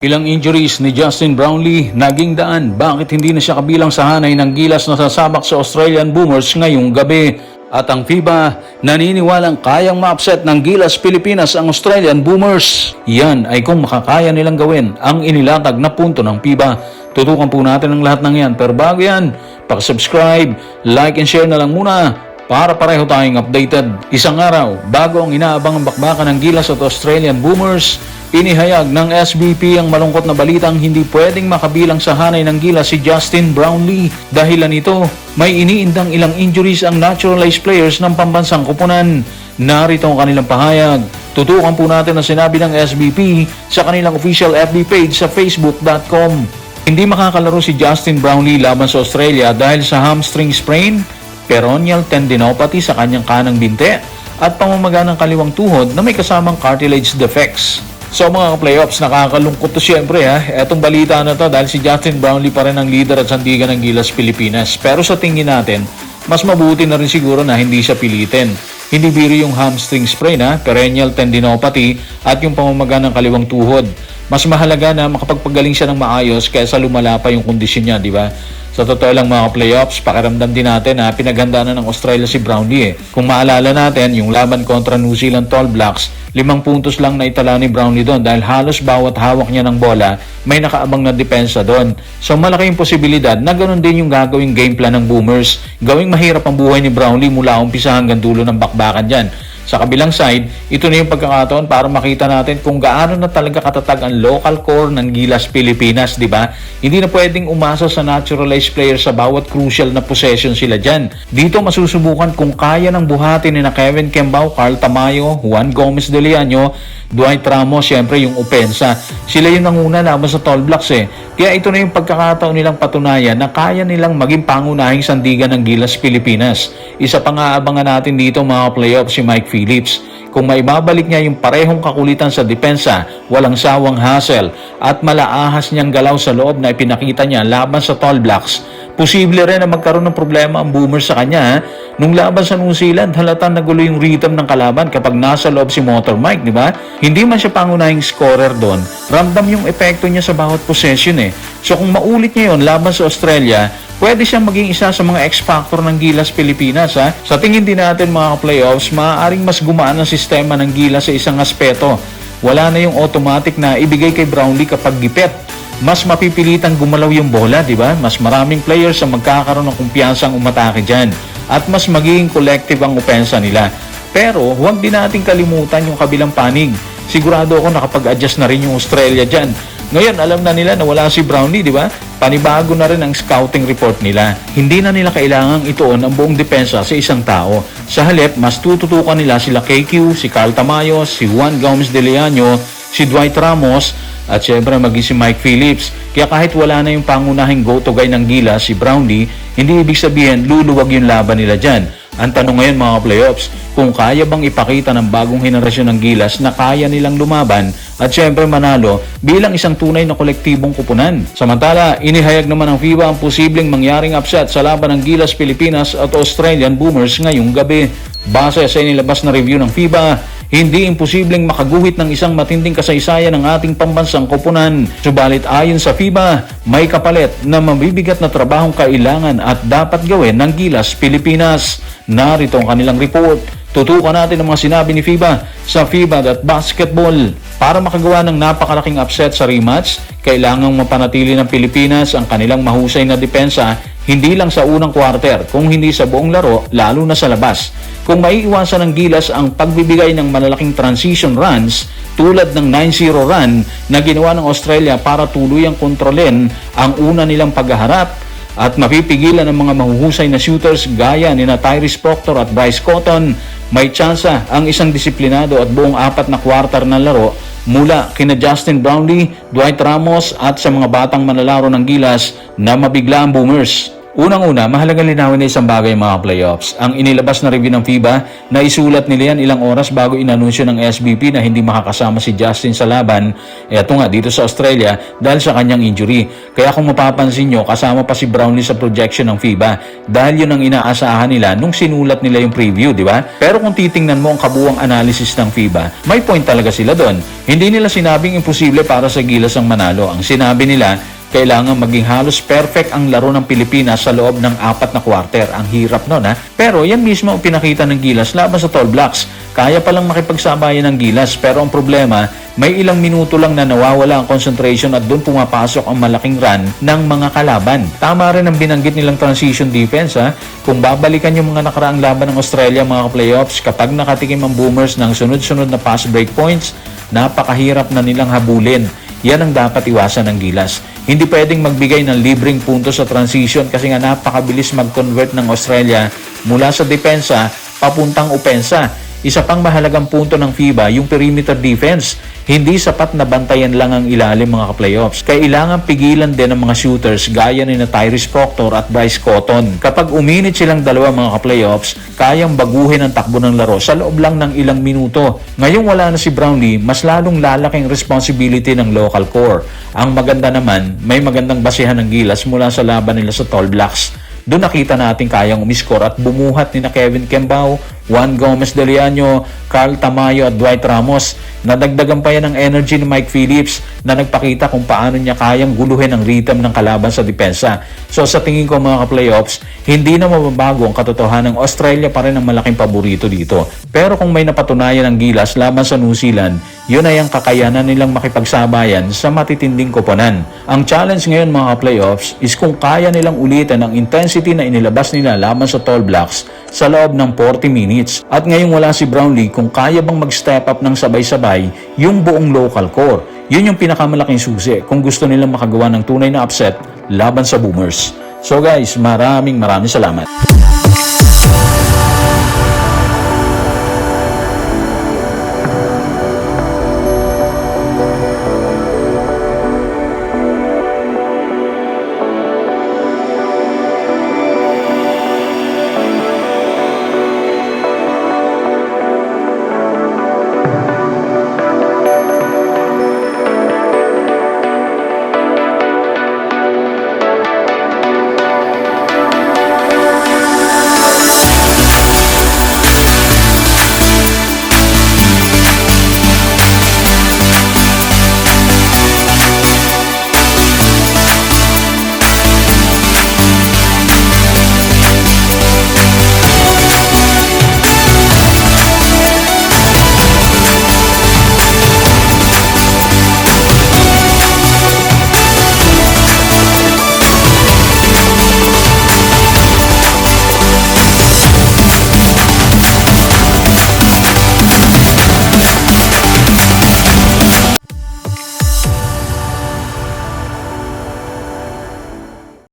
Ilang injuries ni Justin Brownlee naging daan bakit hindi na siya kabilang sa hanay ng gilas na sasabak sa Australian Boomers ngayong gabi. At ang FIBA naniniwalang kayang ma-upset ng Gilas Pilipinas ang Australian Boomers. Yan ay kung makakaya nilang gawin ang inilatag na punto ng FIBA. Tutukan po natin ang lahat ng yan. Pero bago yan, subscribe, like and share na lang muna para pareho tayong updated. Isang araw bago ang inaabangang bakbakan ng Gilas at Australian Boomers, inihayag ng SBP ang malungkot na balitang hindi pwedeng makabilang sa hanay ng Gilas si Justin Brownlee. Dahilan nito, may iniindang ilang injuries ang naturalized players ng pambansang koponan. Narito ang kanilang pahayag. Tutukan po natin ang sinabi ng SBP sa kanilang official FB page sa facebook.com. Hindi makakalaro si Justin Brownlee laban sa Australia dahil sa hamstring sprain, peroneal tendinopathy sa kanyang kanang binte at pamamaga ng kaliwang tuhod na may kasamang cartilage defects. So mga playoffs, nakakalungkot to siyempre ha. Etong balita na to dahil si Justin Brownlee pa rin ang leader at sandigan ng Gilas Pilipinas. Pero sa tingin natin, mas mabuti na rin siguro na hindi siya pilitin. Hindi biro yung hamstring sprain ha, peroneal tendinopathy at yung pamamaga ng kaliwang tuhod. Mas mahalaga na makapagpagaling siya ng maayos kaysa lumala pa yung kondisyon niya, di ba? Sa totoo lang mga playoffs, pakiramdam din natin na pinaghandaan na ng Australia si Brownlee Kung maalala natin, yung laban kontra New Zealand All Blacks, 5 puntos lang na itala ni Brownlee doon dahil halos bawat hawak niya ng bola, may nakaabang na depensa doon. So malaki yung posibilidad na ganun din yung gagawing game plan ng Boomers. Gawing mahirap ang buhay ni Brownlee mula umpisa hanggang dulo ng bakbakan dyan. Sa kabilang side, ito na yung pagkakataon para makita natin kung gaano na talaga katatag ang local core ng Gilas Pilipinas, di ba? Hindi na pwedeng umasa sa naturalized players sa bawat crucial na possession sila dyan. Dito masusubukan kung kaya ng buhatin ni na Kevin Kembao, Carl Tamayo, Juan Gomez de Leaño, Dwight Ramos, syempre yung opensa. Sila yung nanguna laban sa Tall Blacks Kaya ito na yung pagkakataon nilang patunayan na kaya nilang maging pangunahing sandigan ng Gilas Pilipinas. Isa pang aabangan natin dito mga playoff si Mike Phillips. Kung maibabalik niya yung parehong kakulitan sa depensa, walang sawang hassle at malaahas niyang galaw sa loob na ipinakita niya laban sa Tall Blacks, posible rin na magkaroon ng problema ang Boomers sa kanya. Nung laban sa New Zealand, halatang nagulo yung rhythm ng kalaban kapag nasa loob si Motor Mike, di ba? Hindi man siya pangunahing scorer doon, ramdam yung epekto niya sa bawat possession So kung maulit niya yun laban sa Australia, pwede siyang maging isa sa mga X-factor ng Gilas Pilipinas Sa tingin din natin mga playoffs, maaaring mas gumaan ang sistema ng Gilas sa isang aspeto. Wala na yung automatic na ibigay kay Brownlee kapag gipet. Mas mapipilitang gumalaw yung bola, di ba? Mas maraming players ang magkakaroon ng kumpiyansang umatake dyan. At mas magiging collective ang opensa nila. Pero huwag din natin kalimutan yung kabilang panig. Sigurado ako nakapag-adjust na rin yung Australia dyan. Ngayon, alam na nila na wala si Brownlee, di ba? Panibago na rin ang scouting report nila. Hindi na nila kailangang ituon ang buong depensa sa isang tao. Sa halip, mas tututukan nila sila KQ, si Carl Tamayo, si Juan Gomez de Leaño, si Dwight Ramos, at syempre maging si Mike Phillips. Kaya kahit wala na yung pangunahing go-to guy ng Gilas, si Brownlee, hindi ibig sabihin luluwag yung laban nila dyan. Ang tanong ngayon mga playoffs, kung kaya bang ipakita ng bagong henerasyon ng Gilas na kaya nilang lumaban at syempre manalo bilang isang tunay na kolektibong kupunan. Samantala, inihayag naman ng FIBA ang posibleng mangyaring upset sa laban ng Gilas Pilipinas at Australian Boomers ngayong gabi. Base sa inilabas na review ng FIBA, hindi imposibleng makaguhit ng isang matinding kasaysayan ng ating pambansang koponan. Subalit ayon sa FIBA, may kapalit na mabibigat na trabahong kailangan at dapat gawin ng Gilas Pilipinas. Narito ang kanilang report. Tutukan natin ang mga sinabi ni FIBA sa FIBA.basketball. Para makagawa ng napakalaking upset sa rematch, kailangang mapanatili ng Pilipinas ang kanilang mahusay na depensa hindi lang sa unang quarter, kung hindi sa buong laro, lalo na sa labas. Kung maiiwasan ng Gilas ang pagbibigay ng malalaking transition runs tulad ng 9-0 run na ginawa ng Australia para tuluyang kontrolin ang una nilang paghaharap at mapipigilan ng mga mahuhusay na shooters gaya ni Tyrese Proctor at Bryce Cotton, may tsansa ang isang disiplinado at buong 4 na quarter na laro mula kina Justin Brownlee, Dwight Ramos at sa mga batang manlalaro ng Gilas na mabigla ang Boomers. Unang-una, mahalagang linawin na isang bagay mga playoffs. Ang inilabas na review ng FIBA na isulat nila yan ilang oras bago inanunsyo ng SBP na hindi makakasama si Justin sa laban, eto nga dito sa Australia dahil sa kanyang injury. Kaya kung mapapansin nyo, kasama pa si Brownlee sa projection ng FIBA dahil yun ang inaasahan nila nung sinulat nila yung preview, di ba? Pero kung titingnan mo ang kabuuang analysis ng FIBA, may point talaga sila doon. Hindi nila sinabing imposible para sa Gilas ang manalo. Ang sinabi nila, kailangan maging halos perfect ang laro ng Pilipinas sa loob ng 4 na quarter. Ang hirap nun ha. Pero yan mismo ang pinakita ng Gilas laban sa Tall Blacks. Kaya palang makipagsabayan ng Gilas pero ang problema, may ilang minuto lang na nawawala ang concentration at doon pumapasok ang malaking run ng mga kalaban. Tama rin ang binanggit nilang transition defense ha. Kung babalikan yung mga nakaraang laban ng Australia mga playoffs, kapag nakatikim ang Boomers ng sunod-sunod na pass break points, napakahirap na nilang habulin. Yan ang dapat iwasan ng Gilas. Hindi pwedeng magbigay ng libreng puntos sa transition kasi nga napakabilis mag-convert ng Australia mula sa depensa papuntang opensa. Isa pang mahalagang punto ng FIBA, yung perimeter defense. Hindi sapat na bantayan lang ang ilalim mga ka-playoffs. Kailangan pigilan din ng mga shooters gaya ni na Tyrese Proctor at Bryce Cotton. Kapag uminit silang dalawa mga ka-playoffs, kayang baguhin ang takbo ng laro sa loob lang ng ilang minuto. Ngayong wala na si Brownlee, mas lalong lalaking responsibility ng local core. Ang maganda naman, may magandang basehan ng Gilas mula sa laban nila sa Tall Blacks. Doon nakita natin kayang umiskor at bumuhat ni na Kevin Kembao, Juan Gomez de Leaño, Carl Tamayo at Dwight Ramos. Nadagdagan pa yan ng energy ni Mike Phillips na nagpakita kung paano niya kayang guluhin ang rhythm ng kalaban sa depensa. So sa tingin ko mga ka-playoffs, hindi na mababago ang katotohanan ng Australia pa rin ang malaking paborito dito. Pero kung may napatunayan ng Gilas laban sa New Zealand, yun ay ang kakayanan nilang makipagsabayan sa matitinding koponan. Ang challenge ngayon mga ka-playoffs is kung kaya nilang ulitin ang intensity na inilabas nila laban sa Tall Blacks sa loob ng 40 minutes. At ngayong wala si Brownlee, kung kaya bang mag-step up ng sabay-sabay yung buong local core. Yun yung pinakamalaking susi kung gusto nilang makagawa ng tunay na upset laban sa Boomers. So guys, maraming salamat.